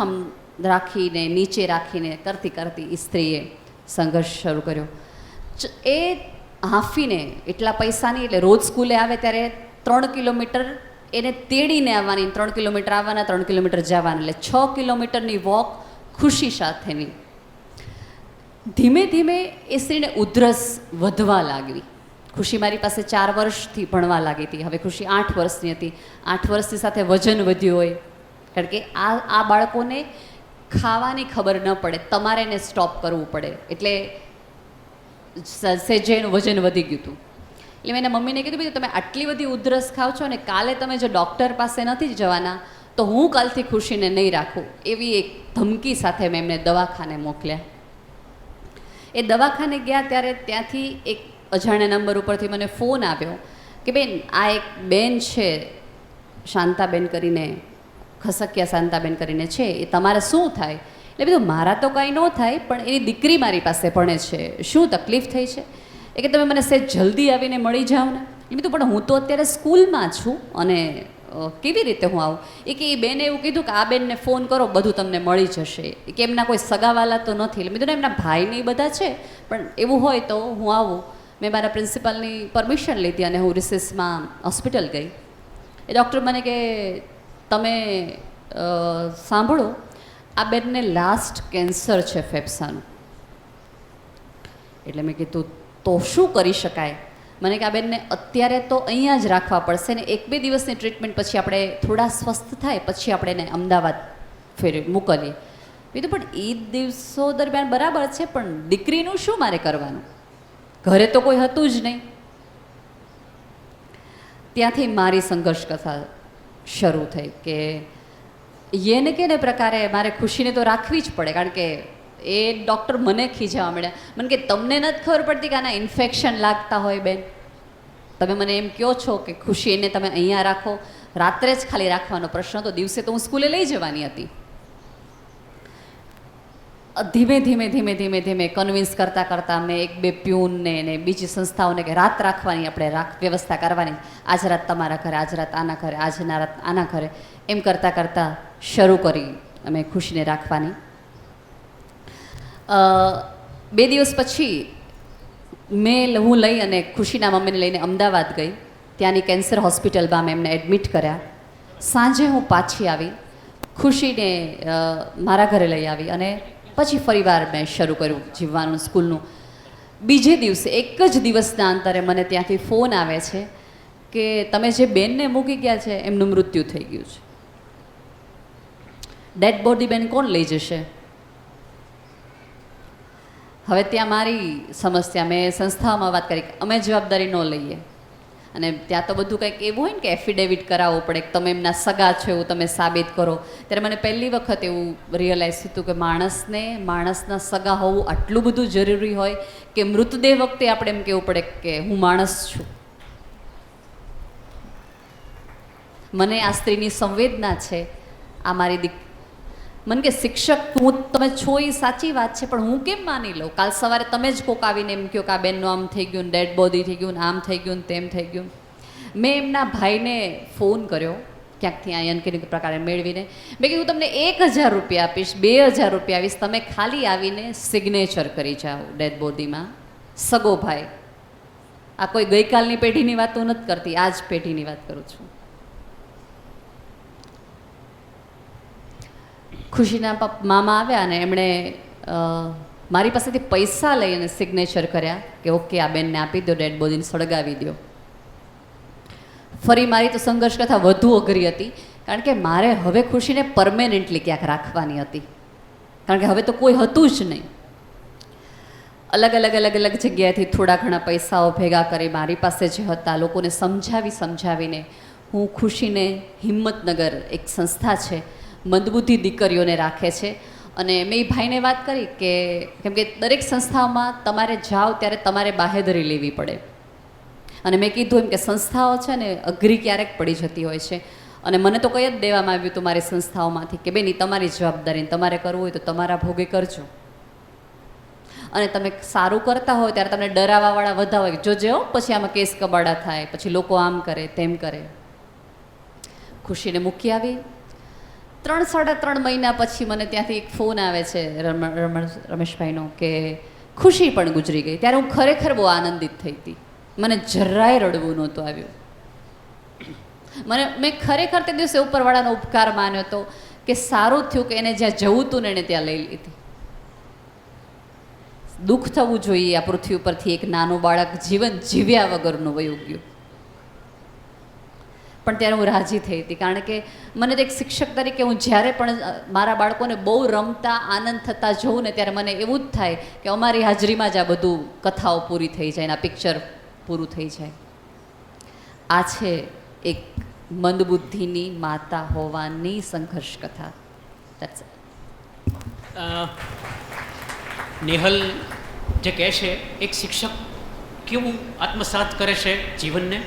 આમ રાખીને નીચે રાખીને કરતી કરતી સ્ત્રીએ સંઘર્ષ શરૂ કર્યો. એ હાંફીને એટલા પૈસાની એટલે રોજ સ્કૂલે આવે ત્યારે 3 કિલોમીટર એને તેડીને આવવાની, 3 કિલોમીટર આવવાના, 3 કિલોમીટર જવાના, એટલે 6 કિલોમીટરની વોક ખુશી સાથેની. ધીમે ધીમે એ સ્ત્રીને ઉધરસ વધવા લાગી. ખુશી મારી પાસે 4 વર્ષથી ભણવા લાગી હતી. હવે ખુશી 8 વર્ષની હતી. 8 વર્ષની સાથે વજન વધ્યું હોય, કારણ કે આ બાળકોને ખાવાની ખબર ન પડે, તમારે એને સ્ટોપ કરવું પડે, એટલે સેજે એનું વજન વધી ગયું હતું. એટલે મેં એના મમ્મીને કીધું, ભાઈ તમે આટલી બધી ઉધરસ ખાવ છો અને કાલે તમે જો ડૉક્ટર પાસે નથી જવાના તો હું કાલથી ખુશીને નહીં રાખું, એવી એક ધમકી સાથે મેં એમને દવાખાને મોકલ્યા. એ દવાખાને ગયા ત્યારે ત્યાંથી એક અજાણ્યા નંબર ઉપરથી મને ફોન આવ્યો કે બેન, આ એક બેન છે શાંતાબેન કરીને, ખસકિયા શાંતાબેન કરીને છે, એ તમારે શું થાય? એટલે બધું મારા તો કાંઈ ન થાય, પણ એની દીકરી મારી પાસે ભણે છે, શું તકલીફ થઈ છે? એ કે તમે મને સહેજ જલ્દી આવીને મળી જાઓ ને. એ બધું પણ હું તો અત્યારે સ્કૂલમાં છું અને કેવી રીતે હું આવું? એ કે એ બેને એવું કીધું કે આ બેનને ફોન કરો, બધું તમને મળી જશે. એ કે એમના કોઈ સગાવાલા તો નથી. એટલે મેં એમના ભાઈને એ બધા છે, પણ એવું હોય તો હું આવું. મેં મારા પ્રિન્સિપાલની પરમિશન લીધી અને હું રિસેસમાં હોસ્પિટલ ગઈ. એ ડૉક્ટર મને કે તમે સાંભળો, આ બેનને લાસ્ટ કેન્સર છે ફેફસાનું. એટલે મેં કીધું તો શું કરી શકાય? મને કે આ બેનને અત્યારે તો અહીંયા જ રાખવા પડશે ને 1-2 દિવસની ટ્રીટમેન્ટ પછી આપણે થોડા સ્વસ્થ થાય પછી આપણે એને અમદાવાદ મોકલીએ. કીધું પણ એ દિવસો દરમિયાન બરાબર છે, પણ દીકરીનું શું મારે કરવાનું? ઘરે તો કોઈ હતું જ નહીં. ત્યાંથી મારી સંઘર્ષ કથા શરૂ થઈ કે એને કે ને પ્રકારે મારે ખુશીને તો રાખવી જ પડે, કારણ કે એ ડૉક્ટર મને ખીજાવા મળ્યા. મને કે તમને નથી ખબર પડતી કે આના ઇન્ફેક્શન લાગતા હોય બેન? તમે મને એમ કહો છો કે ખુશી એને તમે અહીંયા રાખો, રાત્રે જ ખાલી રાખવાનો પ્રશ્ન હતો, દિવસે તો હું સ્કૂલે લઈ જવાની હતી. ધીમે ધીમે ધીમે ધીમે ધીમે કન્વિન્સ કરતાં કરતાં મેં 1-2 પ્યુનને ને બીજી સંસ્થાઓને કે રાત રાખવાની, આપણે વ્યવસ્થા કરવાની, આજ રાત તમારા ઘરે, આજ રાત આના ઘરે, આજના રાત આના ઘરે, એમ કરતાં કરતાં શરૂ કરી અમે ખુશીને રાખવાની. 2 દિવસ પછી હું લઈ અને ખુશીના મમ્મીને લઈને અમદાવાદ ગઈ. ત્યાંની કેન્સર હોસ્પિટલમાં મેં એમને એડમિટ કર્યા. સાંજે હું પાછી આવી, ખુશીને મારા ઘરે લઈ આવી અને પછી ફરીવાર મેં શરૂ કર્યું જીવવાનું સ્કૂલનું. બીજે દિવસે 1 જ દિવસના અંતરે મને ત્યાંથી ફોન આવે છે કે તમે જે બેનને મૂકી ગયા છે એમનું મૃત્યુ થઈ ગયું છે. ડેડ બોડી બેન કોણ લઈ જશે? હવે ત્યાં મારી સમસ્યા, મેં સંસ્થાઓમાં વાત કરી અમે જવાબદારી ન લઈએ. અને ત્યાં તો બધું કંઈક એવું હોય ને કે એફિડેવિટ કરાવવું પડે કે તમે એમના સગા છો એવું તમે સાબિત કરો. ત્યારે મને પહેલી વખત એવું રિયલાઇઝ થયું કે માણસના સગા હોવું આટલું બધું જરૂરી હોય કે મૃતદેહ વખતે આપણે એમ કહેવું પડે કે હું માણસ છું. મને આ સ્ત્રીની સંવેદના છે. આ મારી મને કે શિક્ષક તમે છો એ સાચી વાત છે, પણ હું કેમ માની લઉં? કાલ સવારે તમે જ કોક આવીને એમ કહો કે આ બેનનું આમ થઈ ગયું, ડેડ બોડી થઈ ગયું, આમ થઈ ગયું, તેમ થઈ ગયું. મેં એમના ભાઈને ફોન કર્યો ક્યાંકથી અહીંયા કે પ્રકારે મેળવીને. મેં કીધું તમને 1000 રૂપિયા આપીશ, 2000 રૂપિયા આપીશ, તમે ખાલી આવીને સિગ્નેચર કરી જાઓ ડેડ બોડીમાં. સગો ભાઈ, આ કોઈ ગઈકાલની પેઢીની વાત હું નથી કરતી, આ જ પેઢીની વાત કરું છું. ખુશીના મામા આવ્યા અને એમણે મારી પાસેથી પૈસા લઈ અને સિગ્નેચર કર્યા કે ઓકે આ બેનને આપી દો, ડેડ બોડીને સળગાવી દો. ફરી મારી તો સંઘર્ષ કથા વધુ અઘરી હતી, કારણ કે મારે હવે ખુશીને પરમેનન્ટલી ક્યાંક રાખવાની હતી, કારણ કે હવે તો કોઈ હતું જ નહીં. અલગ અલગ જગ્યાએથી થોડા ઘણા પૈસાઓ ભેગા કરી મારી પાસે જે હતા લોકોને સમજાવીને હું ખુશીને હિંમતનગર એક સંસ્થા છે, મંદબુદ્ધિ દીકરીઓને રાખે છે. અને મેં એ ભાઈને વાત કરી કે કેમ કે દરેક સંસ્થાઓમાં તમારે જાઓ ત્યારે તમારે બાહેધરી લેવી પડે. અને મેં કીધું એમ કે સંસ્થાઓ છે ને અઘરી ક્યારેક પડી જતી હોય છે, અને મને તો કંઈ જ દેવામાં આવ્યું હતું મારી સંસ્થાઓમાંથી કે બેન તમારી જવાબદારી, તમારે કરવું હોય તો તમારા ભોગે કરજો. અને તમે સારું કરતા હોય ત્યારે તમને ડરાવાવાળા બધા હોય, જોજે પછી આમાં કેસ કબાડા થાય, પછી લોકો આમ કરે તેમ કરે. ખુશીને મૂકી આવી. 3-3.5 મહિના પછી મને ત્યાંથી એક ફોન આવે છે રમેશભાઈનો કે ખુશી પણ ગુજરી ગઈ. ત્યારે હું ખરેખર બહુ આનંદિત થઈ હતી. મને જરાય રડવું નહોતું આવ્યું. મેં ખરેખર તે દિવસે ઉપરવાળાનો ઉપકાર માન્યો હતો કે સારું થયું કે એને જ્યાં જવું હતું ને એને ત્યાં લઈ લીધી. દુઃખ થવું જોઈએ આ પૃથ્વી ઉપરથી એક નાનું બાળક જીવન જીવ્યા વગરનું વયું ગયું. પણ ત્યારે હું રાજી થઈ હતી, કારણ કે મને તો એક શિક્ષક તરીકે હું જ્યારે પણ મારા બાળકોને બહુ રમતા આનંદ થતા જોઉં ને ત્યારે મને એવું જ થાય કે અમારી હાજરીમાં જ આ બધું કથાઓ પૂરી થઈ જાય, આ પિક્ચર પૂરું થઈ જાય. આ છે એક મંદબુદ્ધિની માતા હોવાની સંઘર્ષ કથા. That's it. નેહલ જે કહે છે, એક શિક્ષક કેવું આત્મસાત કરે છે જીવનને.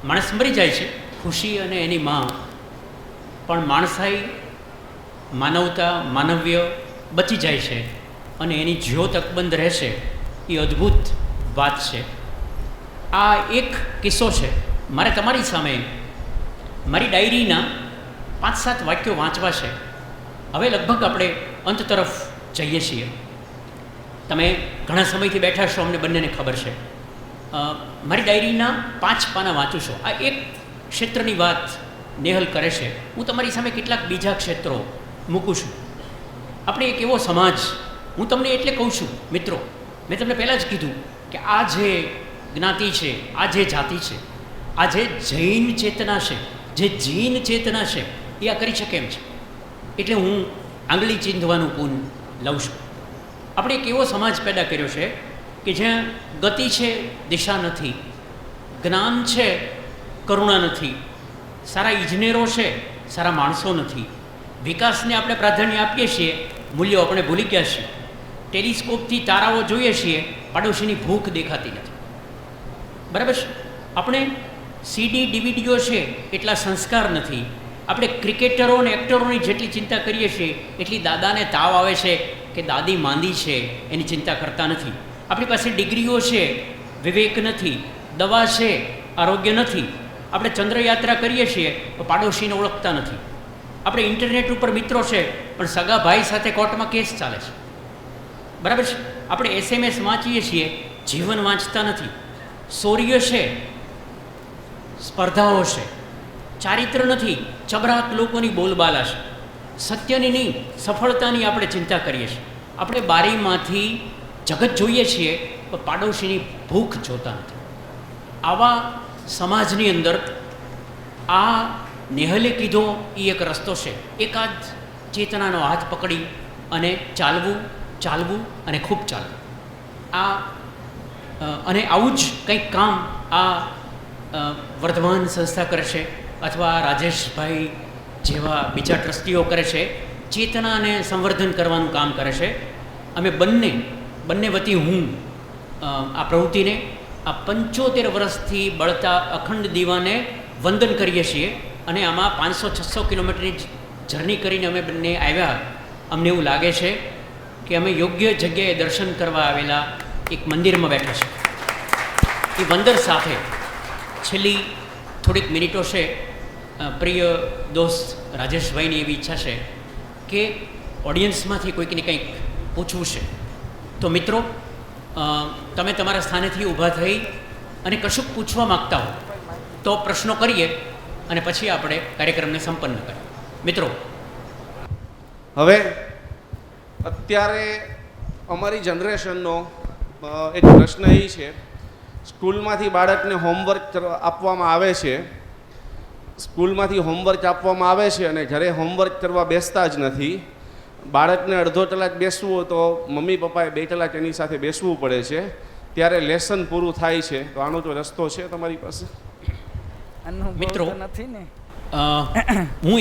માણસ મરી જાય છે, ખુશી અને એની માં, પણ માણસાઈ, માનવતા, માનવ્ય બચી જાય છે અને એની જ્યોત અકબંધ રહેશે. એ અદ્ભુત વાત છે. આ એક કિસ્સો છે. મારે તમારી સામે મારી ડાયરીના 5-7 વાક્યો વાંચવા છે. હવે લગભગ આપણે અંત તરફ જઈએ છીએ. તમે ઘણા સમયથી બેઠા છો, અમને બંનેને ખબર છે. મારી ડાયરીના 5 પાના વાંચું છું. આ એક ક્ષેત્રની વાત નેહલ કરે છે. હું તમારી સામે કેટલાક બીજા ક્ષેત્રો મૂકું છું. આપણે એક એવો સમાજ, હું તમને એટલે કહું છું મિત્રો, મેં તમને પહેલાં જ કીધું કે આ જે જ્ઞાતિ છે, આ જે જાતિ છે, આ જે જૈન ચેતના છે, જે જીન ચેતના છે, એ આ કરી શકે એમ છે. એટલે હું આંગળી ચીંધવાનું પૂન લઉં છું. આપણે એક એવો સમાજ પેદા કર્યો છે કે જ્યાં ગતિ છે, દિશા નથી, જ્ઞાન છે, કરુણા નથી, સારા ઇજનેરો છે, સારા માણસો નથી. વિકાસને આપણે પ્રાધાન્ય આપીએ છીએ, મૂલ્યો આપણે ભૂલી ગયા છીએ. ટેલિસ્કોપથી તારાઓ જોઈએ છીએ, પાડોશીની ભૂખ દેખાતી નથી. બરાબર છે? આપણે સીડી ડીવીડીઓ છે એટલા સંસ્કાર નથી. આપણે ક્રિકેટરો અને એક્ટરોની જેટલી ચિંતા કરીએ છીએ એટલી દાદાને તાવ આવે છે કે દાદી માંદી છે એની ચિંતા કરતા નથી. આપણી પાસે ડિગ્રીઓ છે, વિવેક નથી, દવા છે, આરોગ્ય નથી. આપણે ચંદ્રયાત્રા કરીએ છીએ તો પાડોશીને ઓળખતા નથી. આપણે ઇન્ટરનેટ ઉપર મિત્રો છે પણ સગા ભાઈ સાથે કોર્ટમાં કેસ ચાલે છે. બરાબર છે? આપણે SMS વાંચીએ છીએ, જીવન વાંચતા નથી. શૌર્ય છે, સ્પર્ધાઓ છે, ચારિત્ર નથી, ચબરાક લોકોની બોલબાલા છે. સત્યની નહીં, સફળતાની આપણે ચિંતા કરીએ છીએ. આપણે બારીમાંથી જગત જોઈએ છીએ પણ પાડોશીની ભૂખ જોતા નથી. આવા સમાજની અંદર આ નેહલે કીધો એ એક રસ્તો છે. એકાદ ચેતનાનો હાથ પકડી અને ચાલવું, ચાલવું અને ખૂબ ચાલવું. અને આવું જ કંઈક કામ આ વર્ધમાન સંસ્થા કરે છે, અથવા રાજેશભાઈ જેવા બીજા ટ્રસ્ટીઓ કરે છે. ચેતનાને સંવર્ધન કરવાનું કામ કરે છે. અમે બંને વતી હું આ પ્રવૃત્તિને, આ 75 વર્ષથી બળતા અખંડ દીવાને વંદન કરીએ છીએ. અને આમાં 500-600 કિલોમીટરની જર્ની કરીને અમે બંને આવ્યા. અમને એવું લાગે છે કે અમે યોગ્ય જગ્યાએ દર્શન કરવા આવેલા એક મંદિરમાં બેઠા છે. એ વંદન સાથે છેલ્લી થોડીક મિનિટો છે, પ્રિય દોસ્ત રાજેશભાઈની એવી ઈચ્છા છે કે ઓડિયન્સમાંથી કોઈકને કંઈક પૂછવું છે. તો મિત્રો, તમે તમારા સ્થાનેથી ઊભા થઈ અને કશુંક પૂછવા માગતા હો તો પ્રશ્નો કરીએ અને પછી આપણે કાર્યક્રમને સંપન્ન કરીએ. મિત્રો, હવે અત્યારે અમારી જનરેશનનો એક પ્રશ્ન એ છે, સ્કૂલમાંથી બાળકને હોમવર્ક આપવામાં આવે છે, સ્કૂલમાંથી હોમવર્ક આપવામાં આવે છે અને ઘરે હોમવર્ક કરવા બેસતા જ નથી. બાળકને અડધો કલાક બેસવું હોય તો મમ્મી પપ્પાએ 2 કલાક એની સાથે બેસવું પડે છે, ત્યારે લેસન પૂરું થાય છે. તો આનો તો રસ્તો છે તમારી પાસે? મિત્રો, હું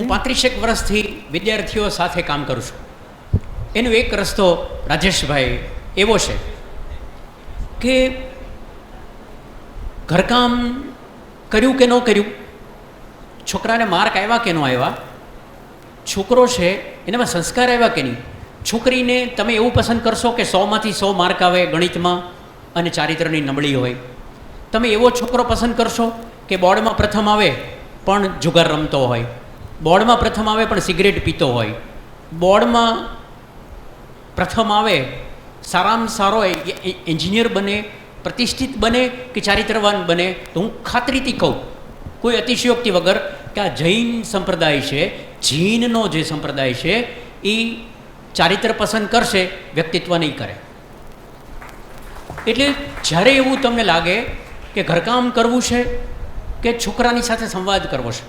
35 વર્ષથી વિદ્યાર્થીઓ સાથે કામ કરું છું. એનો એક રસ્તો રાજેશભાઈ એવો છે કે ઘરકામ કર્યું કે ન કર્યું, છોકરાને માર્ક આવ્યા કે ન આવ્યા, છોકરો છે એનામાં સંસ્કાર આવ્યા કે નહીં, છોકરીને તમે એવું પસંદ કરશો કે 100માંથી 100 માર્ક આવે ગણિતમાં અને ચારિત્રની નબળી હોય? તમે એવો છોકરો પસંદ કરશો કે બોર્ડમાં પ્રથમ આવે પણ જુગાર રમતો હોય? બોર્ડમાં પ્રથમ આવે પણ સિગરેટ પીતો હોય, બોર્ડમાં પ્રથમ આવે, સારામાં સારો એન્જિનિયર બને, પ્રતિષ્ઠિત બને કે ચારિત્રવાન બને, તો હું ખાતરીથી કહું કોઈ અતિશયોક્તિ વગર કે આ જૈન સંપ્રદાય છે, જીનનો જે સંપ્રદાય છે એ ચારિત્ર પસંદ કરશે, વ્યક્તિત્વ નહીં કરે. એટલે જ્યારે એવું તમને લાગે કે ઘરકામ કરવું છે કે છોકરાની સાથે સંવાદ કરવો છે,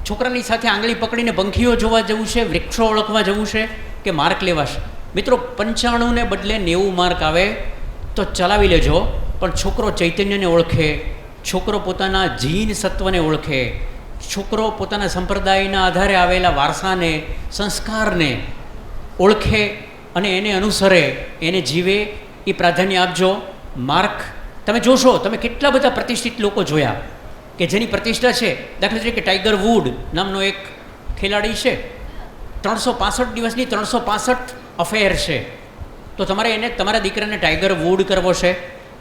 છોકરાની સાથે આંગળી પકડીને પંખીઓ જોવા જવું છે, વૃક્ષો ઓળખવા જવું છે કે માર્ક લેવા છે, મિત્રો 95 બદલે 90 માર્ક આવે તો ચલાવી લેજો, પણ છોકરો ચૈતન્યને ઓળખે, છોકરો પોતાના જીન સત્વને ઓળખે, છોકરો પોતાના સંપ્રદાયના આધારે આવેલા વારસાને, સંસ્કારને ઓળખે અને એને અનુસરે, એને જીવે, એ પ્રાધાન્ય આપજો. માર્ક તમે જોશો, તમે કેટલા બધા પ્રતિષ્ઠિત લોકો જોયા કે જેની પ્રતિષ્ઠા છે. દાખલા તરીકે ટાઈગર વુડ નામનો એક ખેલાડી છે, 365 દિવસની 365 અફેર છે. તો તમારે એને તમારા દીકરાને ટાઈગર વુડ કરવો છે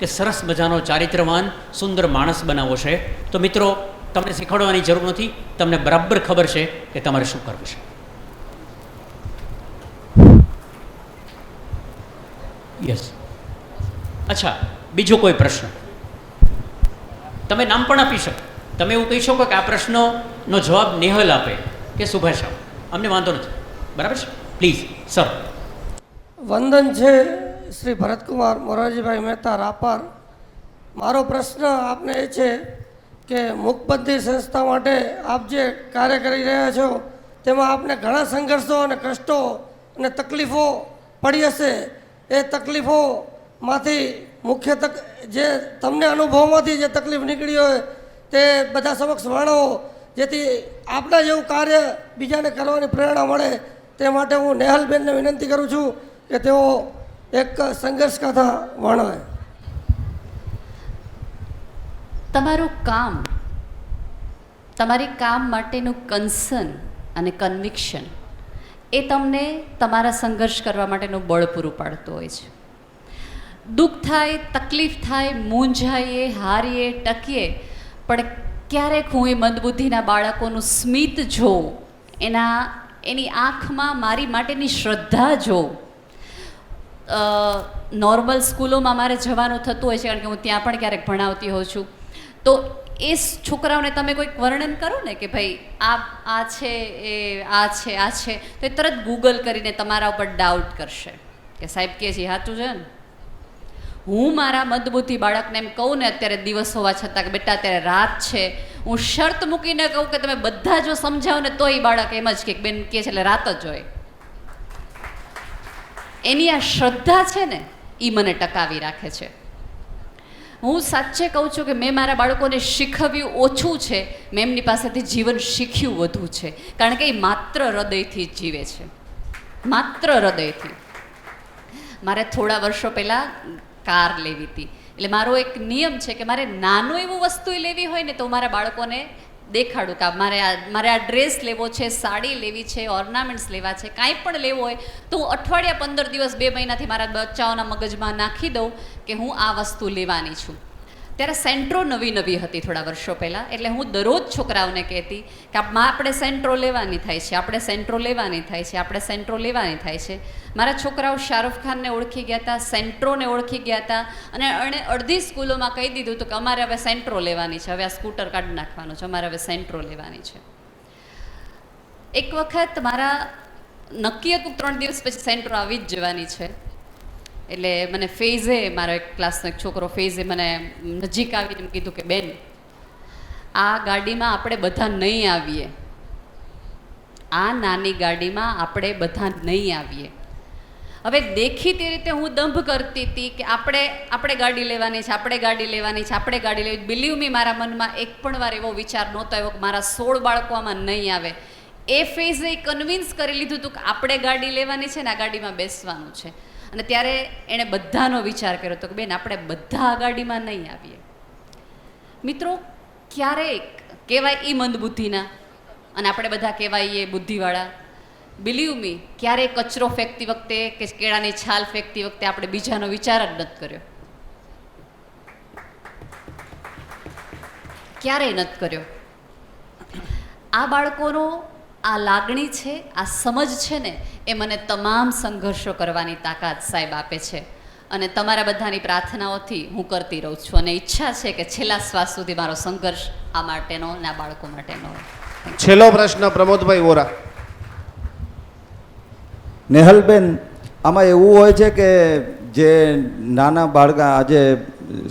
કે સરસ મજાનો ચારિત્રવાન સુંદર માણસ બનાવવો છે, તો મિત્રો તમને શીખવાડવાની જરૂર નથી, તમને બરાબર ખબર છે કે તમારે શું કરવું છે. યસ. અચ્છા, બીજો કોઈ પ્રશ્ન? તમે નામ પણ આપી શકો, તમે એવું કહી શકો કે આ પ્રશ્નનો જવાબ નેહલ આપે કે સુભાષ આપે, અમને વાંધો નથી, બરાબર છે? Please sir. વંદન છે શ્રી ભરતકુમાર મોરારજીભાઈ મહેતા રાપર. મારો પ્રશ્ન આપને એ છે કે મૂકબધિર સંસ્થા માટે આપ જે કાર્ય કરી રહ્યા છો તેમાં આપને ઘણા સંઘર્ષો અને કષ્ટો અને તકલીફો પડી હશે. એ તકલીફોમાંથી મુખ્ય જે તમને અનુભવમાંથી જે તકલીફ નીકળી હોય તે બધા સમક્ષ વર્ણવો, જેથી આપણા જેવું કાર્ય બીજાને કરવાની પ્રેરણા મળે. તે માટે હું નેહલબેનને વિનંતી કરું છું કે તેઓ એક સંઘર્ષ કથા વર્ણવે. તમારું કામ, તમારી કામ માટેનું કન્સર્ન અને કન્વિક્શન એ તમને તમારા સંઘર્ષ કરવા માટેનું બળ પૂરું પાડતું હોય છે. દુઃખ થાય, તકલીફ થાય, મૂંઝાઈએ, હારીએ, ટકીએ, પણ ક્યારેક હું એ મંદબુદ્ધિના બાળકોનું સ્મિત જોઉં, એની આંખમાં મારી માટેની શ્રદ્ધા જોઉં. નોર્મલ સ્કૂલોમાં મારે જવાનું થતું હોય છે, કારણ કે હું ત્યાં પણ ક્યારેક ભણાવતી હોઉં છું. તો એ છોકરાઓને તમે કોઈક વર્ણન કરો ને કે ભાઈ આ છે, એ આ છે, આ છે, તો એ તરત ગૂગલ કરીને તમારા ઉપર ડાઉટ કરશે કે સાહેબ કે છે સાચું છે ને. હું મારા મંદબુદ્ધિ બાળકને એમ કહું ને, અત્યારે દિવસ હોવા છતાં કે બેટા અત્યારે રાત છે, હું શરત મૂકીને કહું કે તમે બધા જો સમજાવો ને તો એ બાળક એમ જ કે બેન કહે છે એટલે રાત જ હોય. એની આ શ્રદ્ધા છે ને એ મને ટકાવી રાખે છે. હું સાચે કહું છું કે મેં મારા બાળકોને શીખવ્યું ઓછું છે, મેં એમની પાસેથી જીવન શીખ્યું વધુ છે, કારણ કે એ માત્ર હૃદયથી જ જીવે છે, માત્ર હૃદયથી. મારે થોડા વર્ષો પહેલાં કાર લેવી હતી, એટલે મારો એક નિયમ છે કે મારે નાનું એવું વસ્તુ લેવી હોય ને તો મારા બાળકોને દેખાડું કે મારે આ ડ્રેસ લેવો છે, સાડી લેવી છે, ઓર્નામેન્ટ્સ લેવા છે, કાંઈ પણ લેવું હોય તો હું અઠવાડિયા 15 દિવસ 2 મહિનાથી મારા બચ્ચાઓના મગજમાં નાખી દઉં કે હું આ વસ્તુ લેવાની છું. ત્યારે સેન્ટ્રો નવી હતી થોડા વર્ષો પહેલાં, એટલે હું દરરોજ છોકરાઓને કહેતી કે આપણે સેન્ટ્રો લેવાની થાય છે, આપણે સેન્ટ્રો લેવાની થાય છે, આપણે સેન્ટ્રો લેવાની થાય છે. મારા છોકરાઓ શાહરૂખ ખાનને ઓળખી ગયા હતા, સેન્ટ્રોને ઓળખી ગયા હતા, અને અડધી સ્કૂલોમાં કહી દીધું હતું કે અમારે હવે સેન્ટ્રો લેવાની છે, હવે આ સ્કૂટર કાઢી નાખવાનું છે, અમારે હવે સેન્ટ્રો લેવાની છે. એક વખત મારા નક્કી હતું 3 દિવસ પછી સેન્ટ્રો આવી જ જવાની છે. એટલે મને ફેઝે, મારો એક ક્લાસનો એક છોકરો ફેઝે મને નજીક આવીને કીધું કે બેન આ ગાડીમાં આપણે બધા નહીં આવીએ, આ નાની ગાડીમાં આપણે બધા નહીં આવીએ. હવે દેખીતી રીતે હું દંભ કરતી હતી કે આપણે ગાડી લેવાની છે, આપણે ગાડી લેવાની છે, આપણે ગાડી લેવી. બિલીવ મી, મારા મનમાં એક પણ વાર એવો વિચાર નહોતો આવ્યો કે મારા 16 બાળકો આમાં નહીં આવે. એ ફેઝે કન્વિન્સ કરી લીધું હતું કે આપણે ગાડી લેવાની છે ને આ ગાડીમાં બેસવાનું છે. અને ત્યારે એણે બધાનો વિચાર કર્યો હતો કે બેન આપણે બધા આ ગાડીમાં નહીં આવીએ. મિત્રો, ક્યારેક કહેવાય એ મંદબુદ્ધિના અને આપણે બધા કહેવાય એ બુદ્ધિવાળા. બિલીવ મી, ક્યારેય કચરો ફેંકતી વખતે કે કેળાની છાલ ફેંકતી વખતે આપણે બીજાનો વિચાર જ નથી કર્યો, ક્યારેય નથી કર્યો. આ બાળકોનો આ લાગણી છે, આ સમજ છે ને, એ મને તમામ સંઘર્ષો કરવાની તાકાત સાહેબ આપે છે. અને તમારા બધાની પ્રાર્થનાઓથી હું કરતી રહું છું અને ઈચ્છા છે કે છેલ્લા શ્વાસ સુધી મારો સંઘર્ષ આ માટેનો અને આ બાળકો માટેનો હોય. છેલ્લો પ્રશ્ન પ્રમોદભાઈ વોરા. નેહલબેન, આમાં એવું હોય છે કે જે નાના બાળકા આજે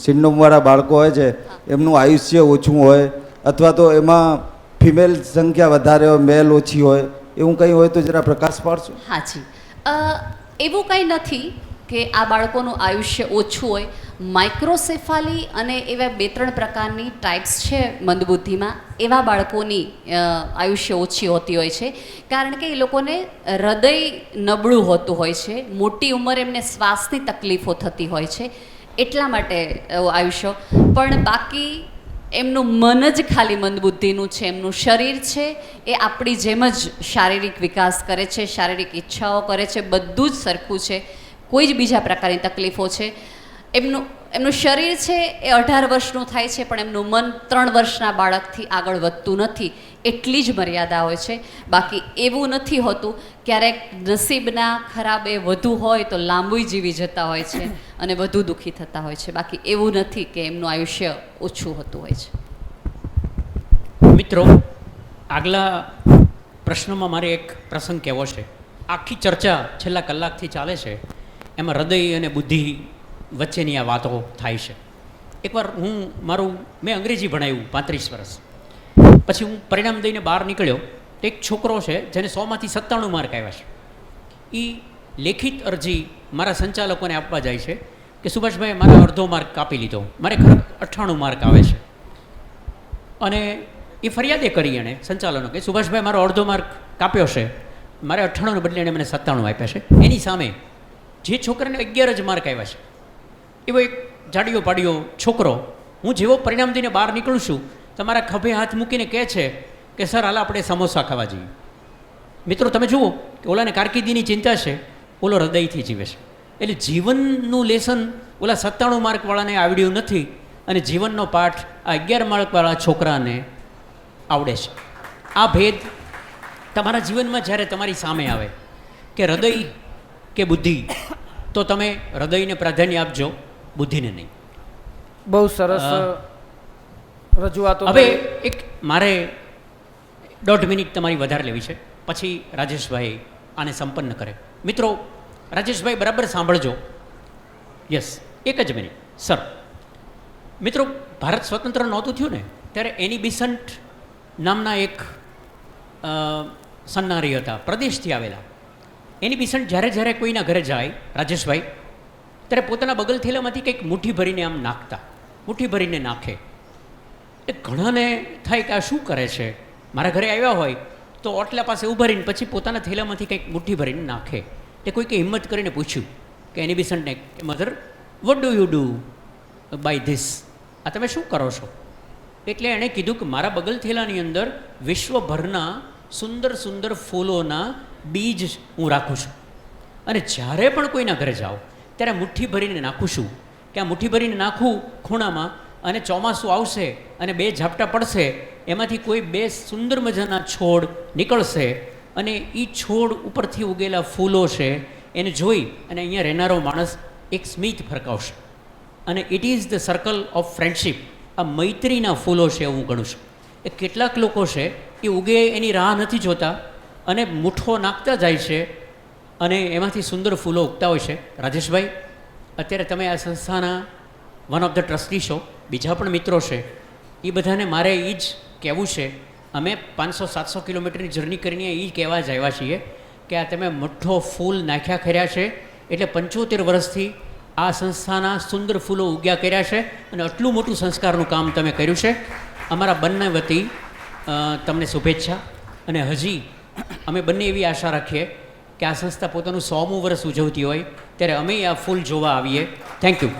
સિન્ડ્રોમવાળા બાળકો હોય છે એમનું આયુષ્ય ઓછું હોય અથવા તો એમાં ફિમેલ સંખ્યા વધારે હોય, મેલ ઓછી હોય, એવું કંઈ હોય તો જરા પ્રકાશ પાડશો. હાજી, એવું કંઈ નથી કે આ બાળકોનું આયુષ્ય ઓછું હોય. માઇક્રોસેફાલી અને એવા 2-3 પ્રકારની ટાઈપ્સ છે મંદબુદ્ધિમાં, એવા બાળકોની આયુષ્ય ઓછી હોતી હોય છે, કારણ કે એ લોકોને હૃદય નબળું હોતું હોય છે, મોટી ઉંમરે એમને શ્વાસની તકલીફો થતી હોય છે, એટલા માટે આયુષ્ય. પણ બાકી એમનું મન જ ખાલી મંદબુદ્ધિનું છે, એમનું શરીર છે એ આપણી જેમ જ શારીરિક વિકાસ કરે છે, શારીરિક ઈચ્છાઓ કરે છે, બધું જ સરખું છે, કોઈ જ બીજા પ્રકારની તકલીફો છે. એમનું શરીર છે એ 18 વર્ષનું થાય છે, પણ એમનું મન 3 વર્ષના બાળકથી આગળ વધતું નથી, એટલી જ મર્યાદા હોય છે. બાકી એવું નથી હોતું. ક્યારેક નસીબના ખરાબ એ વધુ હોય તો લાંબુ જીવી જતા હોય છે અને વધુ દુઃખી થતા હોય છે. બાકી એવું નથી કે એમનું આયુષ્ય ઓછું હોતું હોય છે. મિત્રો, આગલા પ્રશ્નમાં મારે એક પ્રસંગ કહેવો છે. આખી ચર્ચા છેલ્લા કલાકથી ચાલે છે, એમાં હૃદય અને બુદ્ધિ વચ્ચેની આ વાતો થાય છે. એકવાર મેં અંગ્રેજી ભણાવ્યું 35 વર્ષ પછી હું પરિણામ દઈને બહાર નીકળ્યો તો એક છોકરો છે જેને 100માંથી 97 માર્ક આવ્યા છે. એ લેખિત અરજી મારા સંચાલકોને આપવા જાય છે કે સુભાષભાઈ મારા અડધો માર્ક કાપી લીધો, મારે ખરેખર 98 માર્ક આવે છે. અને એ ફરિયાદે કરી એણે સંચાલનો કે સુભાષભાઈ મારો અડધો માર્ક કાપ્યો છે, મારે 98ને બદલે એણે મને 97 આપ્યા છે. એની સામે જે છોકરાને 11 જ માર્ક આવ્યા છે એવો એક જાડિયો પાડિયો છોકરો, હું જેવો પરિણામ દઈને બહાર નીકળું છું તમારા ખભે હાથ મૂકીને કહે છે કે સર હાલ આપણે સમોસા ખાવા જઈએ. મિત્રો, તમે જુઓ કે ઓલાને કારકિર્દીની ચિંતા છે, ઓલો હૃદયથી જીવે છે. એટલે જીવનનું લેસન ઓલા 97 માર્કવાળાને આવડ્યું નથી અને જીવનનો પાઠ આ 11 માર્કવાળા છોકરાને આવડે છે. આ ભેદ તમારા જીવનમાં જ્યારે તમારી સામે આવે કે હૃદય કે બુદ્ધિ, તો તમે હૃદયને પ્રાધાન્ય આપજો, બુદ્ધિને નહીં. બહુ સરસ રજૂઆતો. હવે એક મારે 1.5 મિનિટ તમારી વધારે લેવી છે, પછી રાજેશભાઈ આને સંપન્ન કરે. મિત્રો, રાજેશભાઈ બરાબર સાંભળજો. યસ, 1 જ મિનિટ સર. મિત્રો, ભારત સ્વતંત્ર નહોતું થયું ને ત્યારે એની બિસન્ટ નામના એક સન્નારી હતા, પ્રદેશથી આવેલા. એની બિસન્ટ જ્યારે કોઈના ઘરે જાય રાજેશભાઈ, ત્યારે પોતાના બગલ થેલામાંથી કંઈક મુઠ્ઠી ભરીને આમ નાખતા, મુઠ્ઠી ભરીને નાખે. એ ઘણાને થાય કે આ શું કરે છે, મારા ઘરે આવ્યા હોય તો ઓટલા પાસે ઊભા રહીને પછી પોતાના થેલામાંથી કંઈક મુઠ્ઠી ભરીને નાખે. તે કોઈકે હિંમત કરીને પૂછ્યું કે એની બિસન્ટને કે mother what do you do by this, આ તમે શું કરો છો? એટલે એણે કીધું કે મારા બગલ થેલાની અંદર વિશ્વભરના સુંદર સુંદર ફૂલોના બીજ હું રાખું છું અને જ્યારે પણ કોઈના ઘરે જાઓ ત્યારે મુઠ્ઠી ભરીને નાખું છું કે આ મુઠ્ઠી ભરીને નાખું ખૂણામાં, અને ચોમાસું આવશે અને 2 ઝાપટા પડશે, એમાંથી કોઈ 2 સુંદર મજાના છોડ નીકળશે અને એ છોડ ઉપરથી ઉગેલા ફૂલો છે એને જોઈ અને અહીંયા રહેનારો માણસ એક સ્મિત ફરકાવશે. અને it is the circle of friendship. આ મૈત્રીના ફૂલો છે હું ગણું છું. એ કેટલાક લોકો છે એ ઉગે એની રાહ નથી જોતા અને મુઠ્ઠો નાખતા જાય છે અને એમાંથી સુંદર ફૂલો ઉગતા હોય છે. રાજેશભાઈ, અત્યારે તમે આ સંસ્થાના વન ઓફ ધ ટ્રસ્ટી છો, બીજા પણ મિત્રો છે, એ બધાને મારે એ જ કહેવું છે. અમે 500-700 કિલોમીટરની જર્ની કરીને એ જ કહેવા જ આવ્યા છીએ કે આ તમે મુઠ્ઠો ફૂલ નાખ્યા કર્યા છે એટલે 75 વર્ષથી આ સંસ્થાના સુંદર ફૂલો ઉગ્યા કર્યા છે અને આટલું મોટું સંસ્કારનું કામ તમે કર્યું છે. અમારા બંને વતી તમને શુભેચ્છા. અને હજી અમે બંને એવી આશા રાખીએ કે આ સંસ્થા પોતાનું 100મું વર્ષ ઉજવતી હોય ત્યારે અમે આ ફૂલ જોવા આવીએ. Thank you.